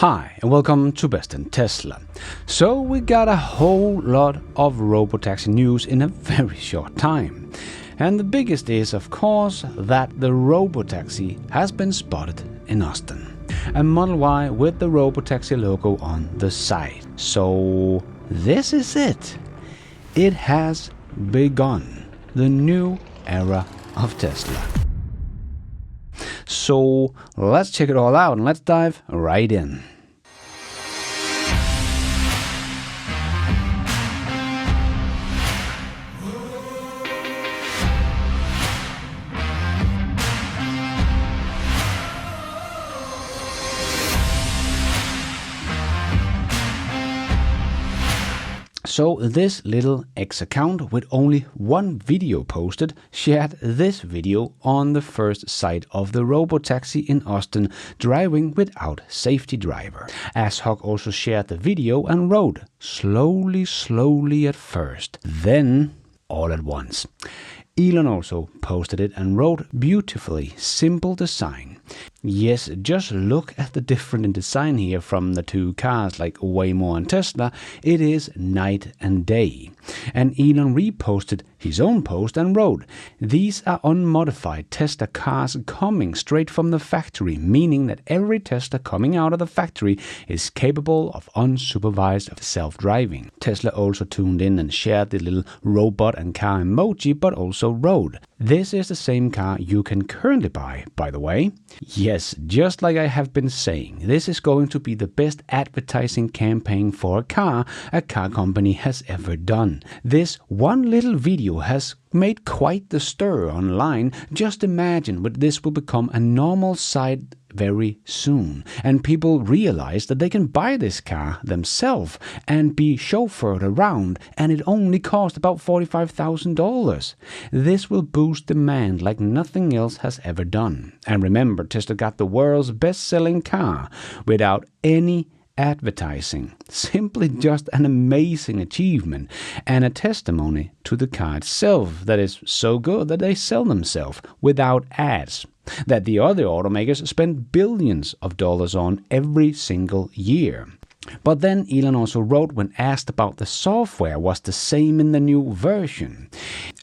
Hi and welcome to Best in Tesla. So we got a whole lot of Robotaxi news in a very short time. And the biggest is of course that the Robotaxi has been spotted in Austin. A Model Y with the Robotaxi logo on the side. So this is it. It has begun the new era of Tesla. So let's check it all out and let's dive right in. So this little X account with only one video posted shared this video on the first sight of the Robotaxi in Austin driving without safety driver. Ashok also shared the video and wrote, slowly at first, then all at once. Elon also posted it and wrote, beautifully simple design. Yes, just look at the difference in design here from the two cars like Waymo and Tesla. It is night and day. And Elon reposted his own post and wrote, these are unmodified Tesla cars coming straight from the factory, meaning that every Tesla coming out of the factory is capable of unsupervised self-driving. Tesla also tuned in and shared the little robot and car emoji, but also wrote, this is the same car you can currently buy, by the way. Yes, just like I have been saying, this is going to be the best advertising campaign for a car company has ever done. This one little video has made quite the stir online. Just imagine what this will become a normal sight very soon, and people realize that they can buy this car themselves and be chauffeured around, and it only cost about $45,000. This will boost demand like nothing else has ever done. And remember, Tesla got the world's best-selling car without any advertising. Simply just an amazing achievement and a testimony to the car itself that is so good that they sell themselves without ads that the other automakers spend billions of dollars on every single year. But then Elon also wrote when asked about the software was the same in the new version.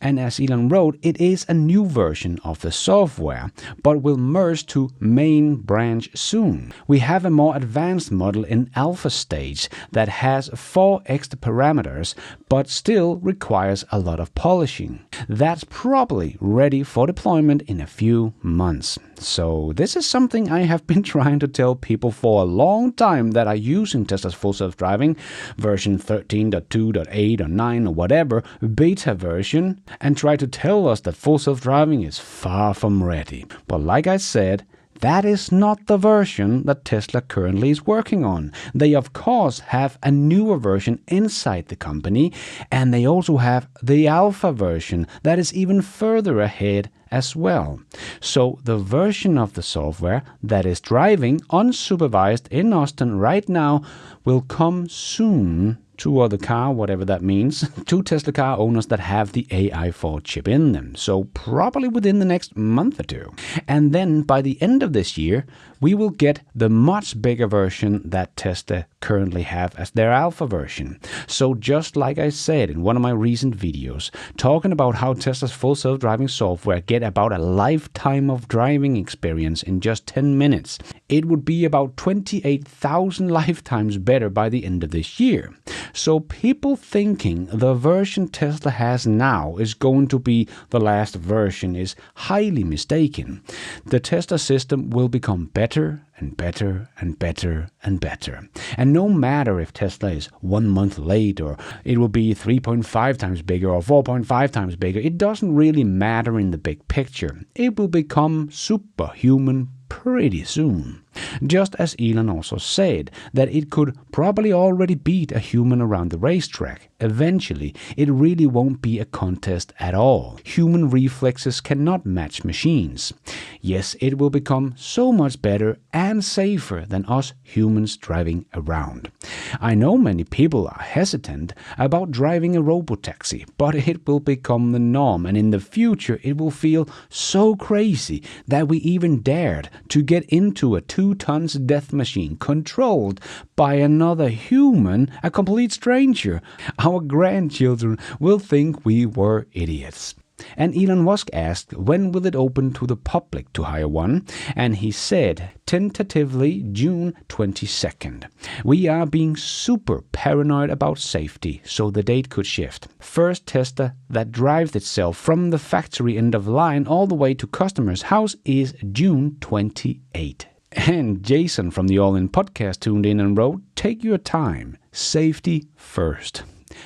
And as Elon wrote, it is a new version of the software, but will merge to main branch soon. We have a more advanced model in alpha stage that has 4 extra parameters, but still requires a lot of polishing. That's probably ready for deployment in a few months. So this is something I have been trying to tell people for a long time that are using Tesla's full self-driving version 13.2.8 or 9 or whatever beta version, and try to tell us that full self-driving is far from ready. But like I said, that is not the version that Tesla currently is working on. They of course have a newer version inside the company, and they also have the alpha version that is even further ahead as well. So the version of the software that is driving unsupervised in Austin right now will come soon to the car, whatever that means, to Tesla car owners that have the AI4 chip in them. So probably within the next month or two. And then by the end of this year, we will get the much bigger version that Tesla currently have as their alpha version. So just like I said in one of my recent videos, talking about how Tesla's full self-driving software get about a lifetime of driving experience in just 10 minutes, it would be about 28,000 lifetimes better by the end of this year. So people thinking the version Tesla has now is going to be the last version is highly mistaken. The Tesla system will become better and better and better and better. And no matter if Tesla is 1 month late or it will be 3.5 times bigger or 4.5 times bigger, it doesn't really matter in the big picture. It will become superhuman pretty soon. Just as Elon also said that it could probably already beat a human around the racetrack. Eventually, it really won't be a contest at all. Human reflexes cannot match machines. Yes, it will become so much better and safer than us humans driving around. I know many people are hesitant about driving a Robotaxi, but it will become the norm, and in the future it will feel so crazy that we even dared to get into a 2 2-ton death machine controlled by another human, a complete stranger. Our grandchildren will think we were idiots. And Elon Musk asked when will it open to the public to hire one, and he said tentatively June 22nd. We are being super paranoid about safety, so the date could shift. First Tesla that drives itself from the factory end of line all the way to customer's house is June 28. And Jason from the All In podcast tuned in and wrote, "Take your time, safety first."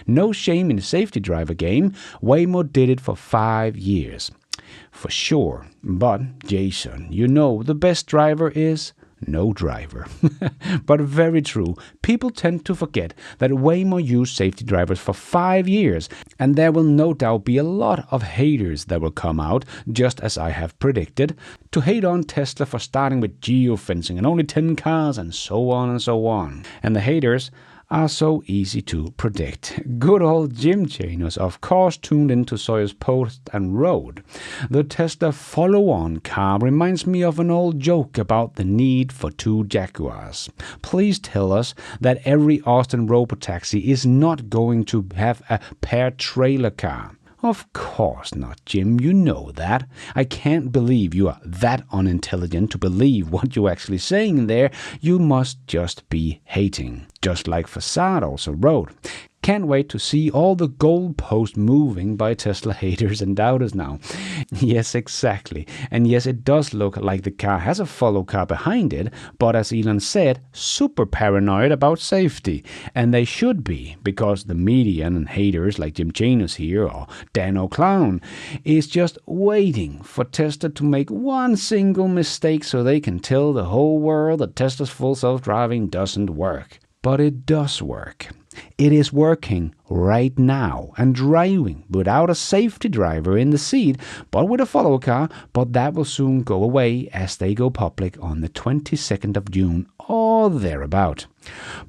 No shame in the safety driver game. Waymo did it for 5 years. For sure. But, Jason, you know the best driver is no driver. But very true. People tend to forget that Waymo used safety drivers for 5 years. And there will no doubt be a lot of haters that will come out, just as I have predicted, to hate on Tesla for starting with geofencing and only 10 cars and so on and so on. And the haters are so easy to predict. Good old Jim Chanos, of course, tuned into Sawyer's post and wrote, "The Tesla follow-on car reminds me of an old joke about the need for 2 Jaguars. Please tell us that every Austin Robotaxi is not going to have a paired trailer car." Of course not, Jim, you know that. I can't believe you are that unintelligent to believe what you're actually saying there. You must just be hating. Just like Facade also wrote, "Can't wait to see all the goalposts moving by Tesla haters and doubters now." Yes, exactly. And yes, it does look like the car has a follow car behind it, but as Elon said, super paranoid about safety. And they should be, because the media and haters like Jim Chanos here or Dan O'Clown is just waiting for Tesla to make one single mistake so they can tell the whole world that Tesla's full self-driving doesn't work. But it does work. It is working right now and driving without a safety driver in the seat, but with a follow car, but that will soon go away as they go public on the 22nd of June or thereabout.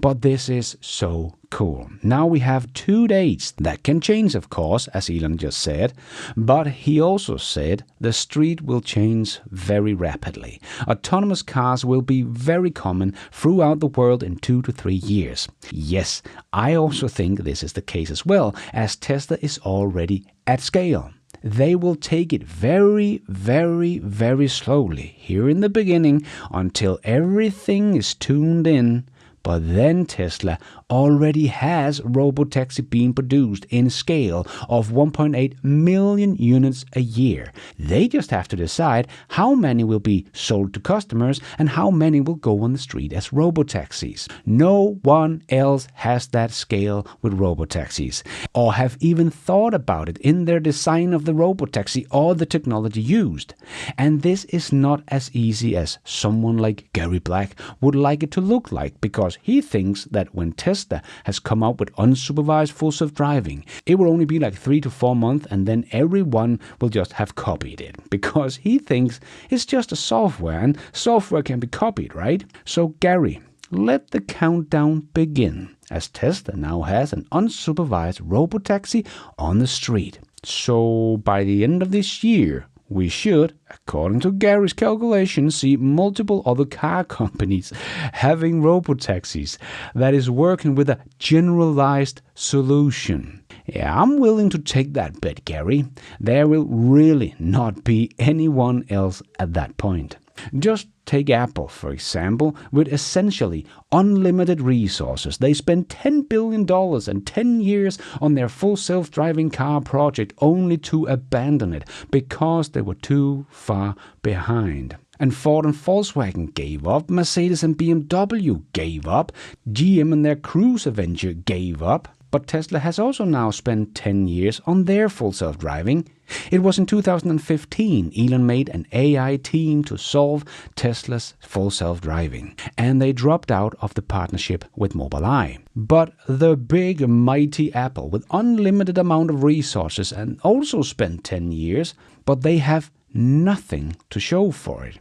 But this is so cool. Now we have 2 dates. That can change, of course, as Elon just said, but he also said the street will change very rapidly. Autonomous cars will be very common throughout the world in 2 to 3 years. Yes, I also think this is the case as well, as Tesla is already at scale. They will take it very, very, very slowly here in the beginning until everything is tuned in. But then Tesla already has Robotaxi being produced in scale of 1.8 million units a year. They just have to decide how many will be sold to customers and how many will go on the street as Robotaxis. No one else has that scale with Robotaxis, or have even thought about it in their design of the Robotaxi or the technology used. And this is not as easy as someone like Gary Black would like it to look like, because he thinks that when Tesla has come out with unsupervised full self-driving, it will only be like 3 to 4 months and then everyone will just have copied it, because he thinks it's just a software and software can be copied, right? So Gary, let the countdown begin, as Tesla now has an unsupervised Robotaxi on the street. So by the end of this year, we should, according to Gary's calculations, see multiple other car companies having Robotaxis that is working with a generalized solution. Yeah, I'm willing to take that bet, Gary. There will really not be anyone else at that point. Just take Apple, for example, with essentially unlimited resources. They spent $10 billion and 10 years on their full self-driving car project only to abandon it because they were too far behind. And Ford and Volkswagen gave up, Mercedes and BMW gave up, GM and their Cruise adventure gave up. But Tesla has also now spent 10 years on their full self-driving. It was in 2015 Elon made an AI team to solve Tesla's full self-driving, and they dropped out of the partnership with Mobileye. But the big mighty Apple with unlimited amount of resources and also spent 10 years, but they have nothing to show for it.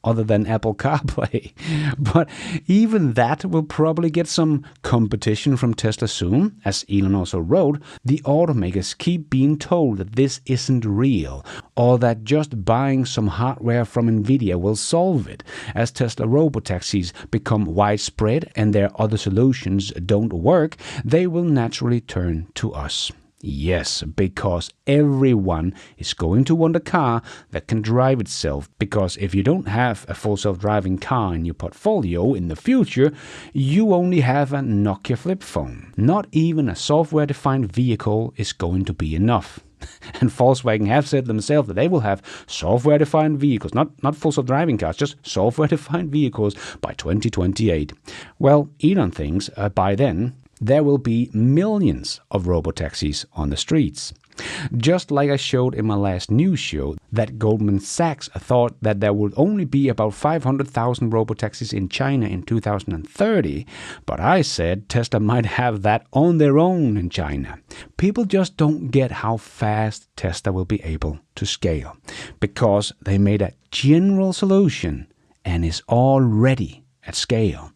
other than Apple CarPlay. But even that will probably get some competition from Tesla soon. As Elon also wrote, the automakers keep being told that this isn't real, or that just buying some hardware from Nvidia will solve it. As Tesla robotaxis become widespread and their other solutions don't work, they will naturally turn to us. Yes, because everyone is going to want a car that can drive itself, because if you don't have a full self-driving car in your portfolio in the future, you only have a Nokia flip phone. Not even a software-defined vehicle is going to be enough. And Volkswagen have said themselves that they will have software-defined vehicles, not full self-driving cars, just software-defined vehicles by 2028. Well, Elon thinks by then there will be millions of robotaxis on the streets. Just like I showed in my last news show, that Goldman Sachs thought that there would only be about 500,000 robotaxis in China in 2030, but I said Tesla might have that on their own in China. People just don't get how fast Tesla will be able to scale, because they made a general solution and is already at scale.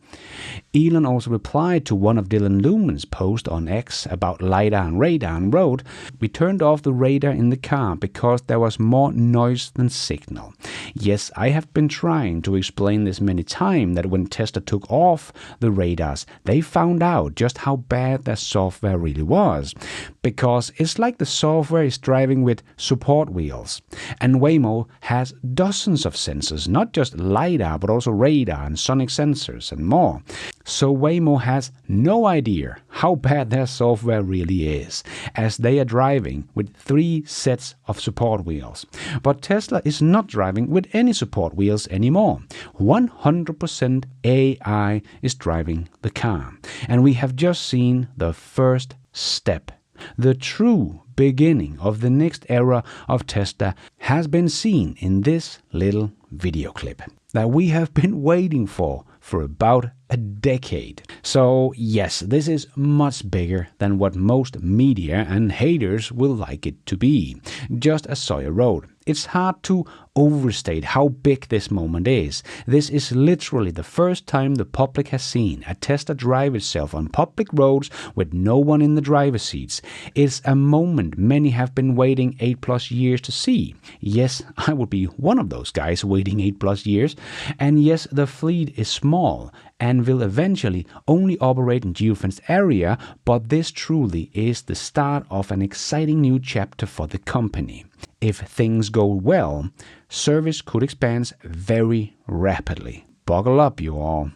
Elon also replied to one of Dylan Lumen's posts on X about LiDAR and radar and wrote, "We turned off the radar in the car because there was more noise than signal. Yes, I have been trying to explain this many times, that when Tesla took off the radars, they found out just how bad their software really was. Because it's like the software is driving with support wheels. And Waymo has dozens of sensors, not just LiDAR, but also radar and sonic sensors and more. So Waymo has no idea how bad their software really is, as they are driving with 3 sets of support wheels. But Tesla is not driving with any support wheels anymore. 100% AI is driving the car. And we have just seen the first step. The true beginning of the next era of Tesla has been seen in this little video clip that we have been waiting for about a decade. So yes, this is much bigger than what most media and haters will like it to be. Just as Sawyer wrote, it's hard to overstate how big this moment is. This is literally the first time the public has seen a Tesla drive itself on public roads with no one in the driver's seats. It's a moment many have been waiting 8+ years to see. Yes, I would be one of those guys waiting 8+ years. And yes, the fleet is small and will eventually only operate in geofenced area, but this truly is the start of an exciting new chapter for the company. If things go well, service could expand very rapidly. Buckle up, you all.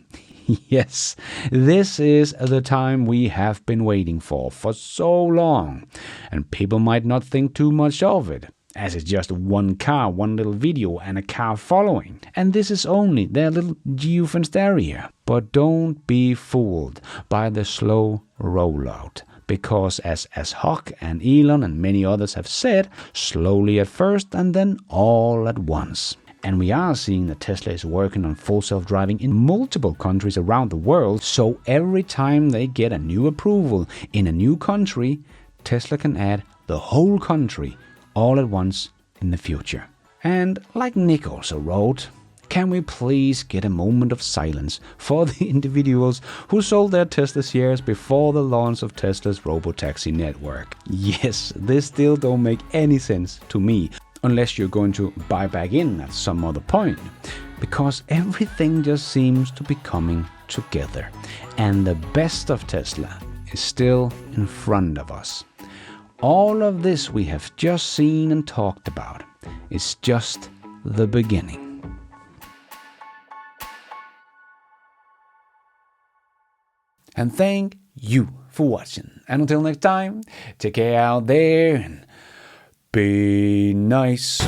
Yes, this is the time we have been waiting for so long. And people might not think too much of it, as it's just one car, one little video, and a car following. And this is only their little geofenced area. But don't be fooled by the slow rollout. Because as Huck and Elon and many others have said, slowly at first and then all at once. And we are seeing that Tesla is working on full self-driving in multiple countries around the world. So every time they get a new approval in a new country, Tesla can add the whole country all at once in the future. And like Nick also wrote, can we please get a moment of silence for the individuals who sold their Tesla shares before the launch of Tesla's Robotaxi network? Yes, this still don't make any sense to me, unless you're going to buy back in at some other point. Because everything just seems to be coming together. And the best of Tesla is still in front of us. All of this we have just seen and talked about is just the beginning. And thank you for watching. And until next time, take care out there and be nice.